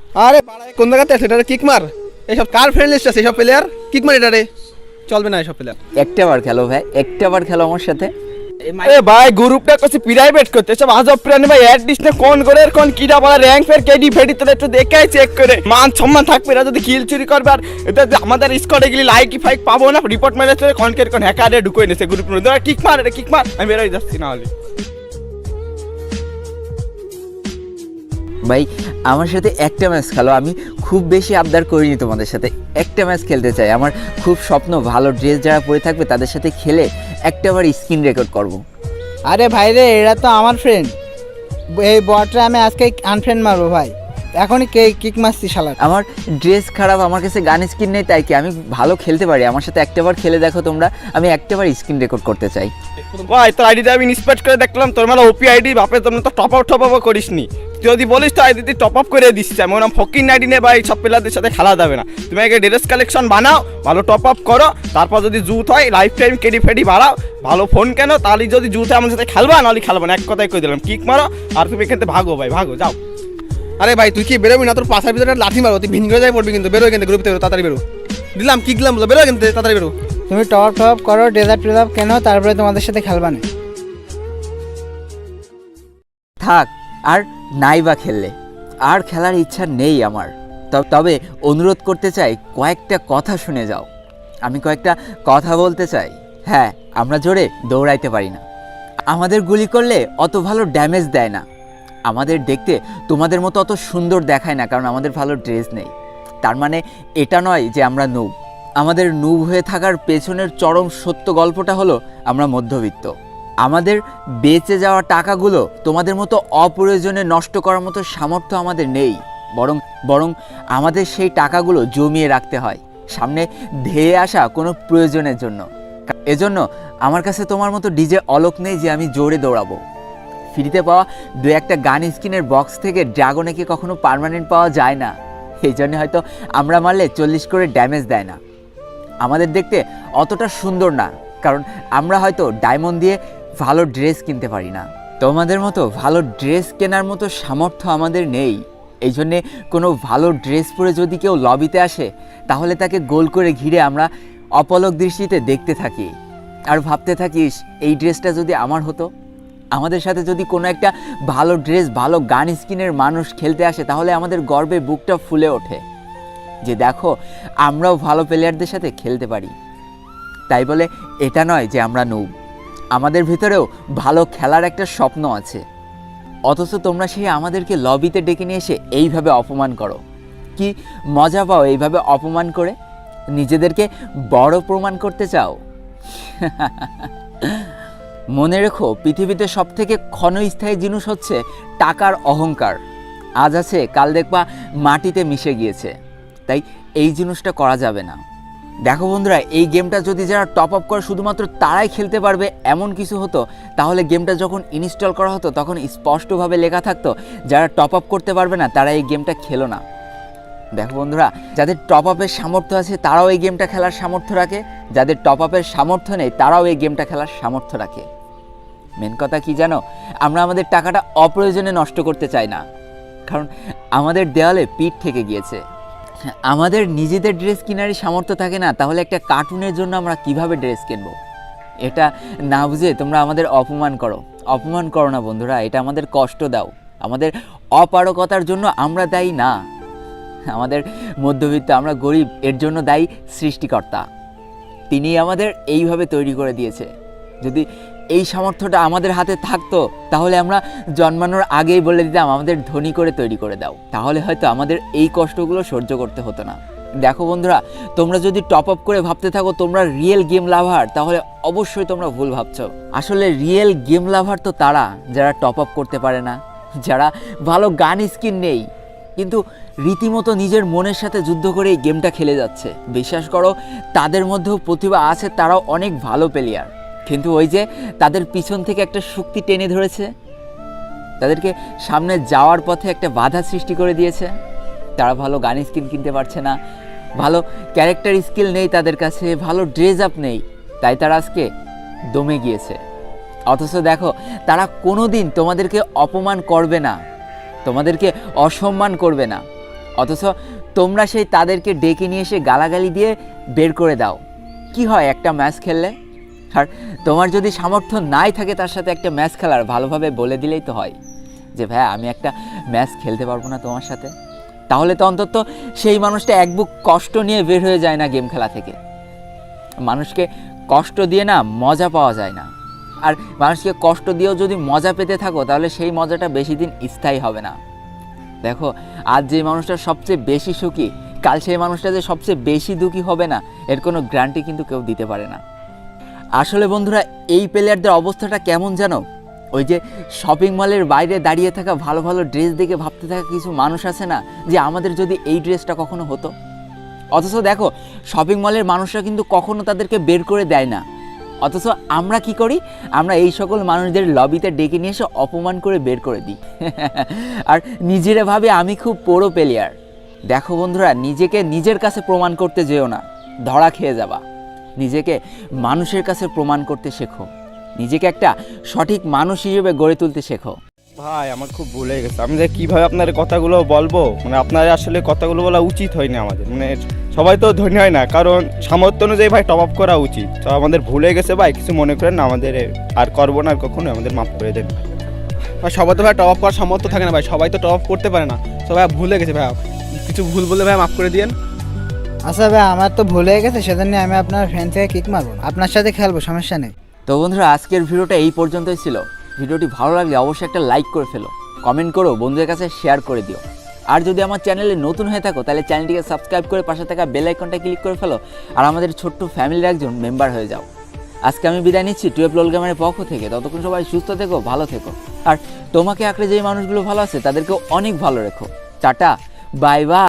আরে পাড়ায় কোন জায়গাতে আছে এটা কিক মার। এইসব কার ফ্রেন্ড লিস্ট আছে এইসব প্লেয়ার? কিক মার এটা রে, চলবে না এসব প্লেয়ার। একটা বার খেলো ভাই, একটা বার খেলো আমার সাথে। এ ভাই গ্রুপটা করছে প্রাইভেট করতে, সব আজব প্রাণী ভাই অ্যাড দিস না কোন করে কোন কিডা বলা র্যাঙ্ক ফের কেডি ফেডি তোরা একটু দেখাই চেক করে মান সম্মান থাকবে। এরা যদি কিল চুরি করবে আর এটা আমাদের স্কোয়াডে গেলে লাইক ফাইক পাবো না, রিপোর্ট মেরে চলে কোন কে কোন হ্যাকারে ঢুকে নেছে গ্রুপের মধ্যে। কিক মার এটা কিক মার, আমি বেরোই যাচ্ছি না হলে। ভাই আমার সাথে একটা ম্যাচ খেলো, আমি খুব বেশি আবদার করিনি তোমাদের সাথে, একটা ম্যাচ খেলতে চাই। আমার খুব স্বপ্ন ভালো ড্রেস যারা পরে থাকবে তাদের সাথে খেলে একটাবার স্ক্রিন রেকর্ড করব। আরে ভাই রে, এরা তো আমার ফ্রেন্ড। এই বটরা আমি আজকে আনফ্রেন্ড মারবো ভাই, এখনই কিক মারছি শালা। আমার ড্রেস খারাপ, আমার কাছে গান স্ক্রিন নেই, তাই কি আমি ভালো খেলতে পারি? আমার সাথে একটাবার খেলে দেখো তোমরা, আমি একটাবার স্ক্রিন রেকর্ড করতে চাই। ভাই তোর আইডিটা আমি ইন্সপেক্ট করে দেখলাম, তোর মানে ওপি আইডি বাপে, তোমরা তো টপ আপ করিস নি। তুই যদি বলিস তো আইডি টপ আপ করে দিচ্ছি, আমি ওরকম ফকিং আইডি নে ভাই, সব প্লেয়ারদের সাথে খেলা যাবে না। তুমি আগে ড্রেস কালেকশন বানাও, ভালো টপ আপ করো, তারপর যদি জুত হয় লাইফ টাইম কেডি ফেডি বাড়াও, ভালো ফোন কেন, তাহলে যদি জুত হয় আমার সাথে খেলবা, নাহলে খেলবা না, এক কথাই কই দিলাম। কিক মারো আর তুমি এখান থেকে ভাগো ভাই, ভাগো যাও। আরে ভাই তুই কি বেরোবি না? তোর পাশার ভিতরে লাঠি মারো, তুই ভিন করে যাই পড়বি কিন্তু। বেরো কিন্তু গ্রুপ থেকে, তাড়াতাড়ি বেরো। দিলাম কিক দিলাম, বলো বেরো কিন্তু, তাড়াতাড়ি বেরো। তুমি টপ করো, ডেজার্ট টেজার্ট কেন, তারপরে তোমাদের সাথে খেলবা না। থাক আর নাই বা খেললে, আর খেলার ইচ্ছা নেই আমার। তবে অনুরোধ করতে চাই, কয়েকটা কথা শুনে যাও। আমি কয়েকটা কথা বলতে চাই। হ্যাঁ, আমরা জোরে দৌড়াইতে পারি না, আমাদের গুলি করলে অত ভালো ড্যামেজ দেয় না, আমাদের দেখতে তোমাদের মতো অত সুন্দর দেখায় না, কারণ আমাদের ভালো ড্রেস নেই। তার মানে এটা নয় যে আমরা নুব। আমাদের নুব হয়ে থাকার পেছনের চরম সত্য গল্পটা হলো আমরা মধ্যবিত্ত। আমাদের বেঁচে যাওয়া টাকাগুলো তোমাদের মতো অপ্রয়োজনে নষ্ট করার মতো সামর্থ্য আমাদের নেই। বরং আমাদের সেই টাকাগুলো জমিয়ে রাখতে হয় সামনে ধেয়ে আসা কোনো প্রয়োজনের জন্য। এজন্য আমার কাছে তোমার মতো ডিজে অলোক নেই যে আমি জোরে দৌড়াবো। ফ্রিতে পাওয়া দু একটা গান স্কিনের বক্স থেকে ড্রাগনেকে কখনো পার্মানেন্ট পাওয়া যায় না। এই জন্য হয়তো আমরা মারলে 40 করে ড্যামেজ দেয় না। আমাদের দেখতে অতটা সুন্দর না, কারণ আমরা হয়তো ডায়মন্ড দিয়ে ভালো ড্রেস কিনতে পারি না। তোমাদের মতো ভালো ড্রেস কেনার মতো সামর্থ্য আমাদের নেই। এই জন্যে কোনো ভালো ড্রেস পরে যদি কেউ লবিতে আসে, তাহলে তাকে গোল করে ঘিরে আমরা অপলক দৃষ্টিতে দেখতে থাকি আর ভাবতে থাকিস এই ড্রেসটা যদি আমার হতো। আমাদের সাথে যদি কোনো একটা ভালো ড্রেস ভালো গান স্কিনের মানুষ খেলতে আসে, তাহলে আমাদের গর্বে বুকটা ফুলে ওঠে যে দেখো আমরাও ভালো প্লেয়ারদের সাথে খেলতে পারি। তাই বলে এটা নয় যে আমরা নুব, আমাদের ভিতরেও ভালো খেলার একটা স্বপ্ন আছে। অথচ তোমরা সেই আমাদেরকে লবিতে ডেকে নিয়ে এসে এইভাবে অপমান করো। কি মজা পাও এইভাবে অপমান করে? নিজেদেরকে বড় প্রমাণ করতে চাও? মনে রেখো, পৃথিবীতে সবথেকে ক্ষণস্থায়ী জিনিস হচ্ছে টাকার অহংকার। আজ আছে কাল দেখবা মাটিতে মিশে গিয়েছে। তাই এই জিনিসটা করা যাবে না। দেখো বন্ধুরা, এই গেমটা যদি যারা টপ আপ করে শুধুমাত্র তারাই খেলতে পারবে এমন কিছু হতো, তাহলে গেমটা যখন ইনস্টল করা হতো তখন স্পষ্টভাবে লেখা থাকতো যারা টপ আপ করতে পারবে না তারা এই গেমটা খেলো না। দেখো বন্ধুরা, যাদের টপ আপের সামর্থ্য আছে তারাও এই গেমটা খেলার সামর্থ্য রাখে, যাদের টপ আপের সামর্থ্য নেই তারাও এই গেমটা খেলার সামর্থ্য রাখে। মেন কথা কি জানো? আমরা আমাদের টাকাটা অপ্রয়োজনে নষ্ট করতে চাই না, কারণ আমাদের দেওয়ালে পিঠ থেকে গিয়েছে। আমাদের নিজেদের ড্রেস কেনারই সামর্থ্য থাকে না, তাহলে একটা কার্টুনের জন্য আমরা কিভাবে ড্রেস কিনবো? এটা না বুঝে তোমরা আমাদের অপমান করো না বন্ধুরা, এটা আমাদের কষ্ট দাও। আমাদের অপারগতার জন্য আমরা দায়ী না, আমাদের মধ্যবিত্ত, আমরা গরিব, এর জন্য দায়ী সৃষ্টিকর্তা। তিনি আমাদের এইভাবে তৈরি করে দিয়েছে। যদি এই সামর্থ্যটা আমাদের হাতে থাকতো, তাহলে আমরা জন্মানোর আগেই বলে দিতাম আমাদের ধনী করে তৈরি করে দাও, তাহলে হয়তো আমাদের এই কষ্টগুলো সহ্য করতে হতো না। দেখো বন্ধুরা, তোমরা যদি টপ আপ করে ভাবতে থাকো তোমরা রিয়েল গেম লাভার, তাহলে অবশ্যই তোমরা ভুল ভাবছো। আসলে রিয়েল গেম লাভার তো তারা যারা টপ আপ করতে পারে না, যারা ভালো গান স্কিন নেই, কিন্তু রীতিমতো নিজের মনের সাথে যুদ্ধ করে এই গেমটা খেলে যাচ্ছে। বিশ্বাস করো, তাদের মধ্যেও প্রতিভা আছে, তারাও অনেক ভালো প্লেয়ার, কিন্তু ওই যে তাদের পিছন থেকে একটা শক্তি টেনে ধরেছে, তাদেরকে সামনে যাওয়ার পথে একটা বাধা সৃষ্টি করে দিয়েছে। তারা ভালো গান স্কিন কিনতে পারছে না, ভালো ক্যারেক্টার স্কিল নেই তাদের কাছে, ভালো ড্রেস আপ নেই, তাই তারা আজকে দমে গিয়েছে। অথচ দেখো, তারা কোনো দিন তোমাদেরকে অপমান করবে না, তোমাদেরকে অসম্মান করবে না, অথচ তোমরা সেই তাদেরকে ডেকে নিয়ে এসে গালাগালি দিয়ে বের করে দাও। কি হয় একটা ম্যাচ খেললে? আর তোমার যদি সামর্থ্য নাই থাকে তার সাথে একটা ম্যাচ খেলার, ভালোভাবে বলে দিলেই তো হয় যে ভাই আমি একটা ম্যাচ খেলতে পারবো না তোমার সাথে। তাহলে তো অন্তত সেই মানুষটা এক বুক কষ্ট নিয়ে বের হয়ে যায় না গেম খেলা থেকে। মানুষকে কষ্ট দিয়ে না মজা পাওয়া যায় না, আর মানুষকে কষ্ট দিয়েও যদি মজা পেতে থাকো তাহলে সেই মজাটা বেশি দিন স্থায়ী হবে না। দেখো, আজ যে মানুষটা সবচেয়ে বেশি সুখী, কাল সেই মানুষটা যে সবচেয়ে বেশি দুঃখী হবে না, এর কোনো গ্যারান্টি কিন্তু কেউ দিতে পারে না। আসলে বন্ধুরা, এই প্লেয়ারদের অবস্থাটা কেমন জানো? ওই যে শপিং মলের বাইরে দাঁড়িয়ে থাকা ভালো ভালো ড্রেস দেখে ভাবতে থাকা কিছু মানুষ আছে না, যে আমাদের যদি এই ড্রেসটা কখনো হতো। অথচ দেখো, শপিং মলের মানুষরা কিন্তু কখনো তাদেরকে বের করে দেয় না। অথচ আমরা কি করি? আমরা এই সকল মানুষদের লবিতে ডেকে নিয়ে এসে অপমান করে বের করে দিই আর নিজেরা ভাবে আমি খুব প্রো প্লেয়ার। দেখো বন্ধুরা, নিজেকে নিজের কাছে প্রমাণ করতে যেও না, ধরা খেয়ে যাবা। নিজেকে মানুষের কাছে প্রমাণ করতে শেখো, নিজেকে একটা সঠিক মানুষ হিসেবে গড়ে তুলতে শেখো। ভাই আমার খুব ভুল হয়ে গেছে, আমি যে কীভাবে আপনার কথাগুলো বলবো, মানে আপনার আসলে কথাগুলো বলা উচিত হয়নি আমাদের। মানে সবাই তো ধনী হয় না, কারণ সামর্থ্য অনুযায়ী ভাই টপ আপ করা উচিত। তো আমাদের ভুল হয়ে গেছে ভাই, কিছু মনে করেন না, আমাদের আর করবো না আর কখনো, আমাদের মাফ করে দেন ভাই। সবাই তো ভাই টপ আপ করার সামর্থ্য থাকে না ভাই, সবাই তো টপ আপ করতে পারে না। সবাই ভুলে গেছে ভাই, কিছু ভুল বললে ভাই মাফ করে দিয়েন। আচ্ছা ভাই, আমার তো ভুল হয়ে গেছে, সেজন্য আমি আপনার ফ্রেন্ড থেকে কিক মারবো না, আপনার সাথে খেলবো, সমস্যা নেই। তো বন্ধুরা, আজকের ভিডিওটা এই পর্যন্তই ছিল। ভিডিওটি ভালো লাগলে অবশ্যই একটা লাইক করে ফেলো, কমেন্ট করো, বন্ধুদের কাছে শেয়ার করে দিও। আর যদি আমার চ্যানেলে নতুন হয়ে থাকো তাহলে চ্যানেলটিকে সাবস্ক্রাইব করে পাশে থাকা বেল আইকনটা ক্লিক করে ফেলো, আর আমাদের ছোট্ট ফ্যামিলির একজন মেম্বার হয়ে যাও। আজকে আমি বিদায় নিচ্ছি 12 লোল গেমারের পক্ষ থেকে। ততক্ষণ সবাই সুস্থ থেকো, ভালো থেকো, আর তোমাকে আঁকড়ে যে মানুষগুলো ভালো আছে তাদেরকেও অনেক ভালো রেখো। Tata, bye bye.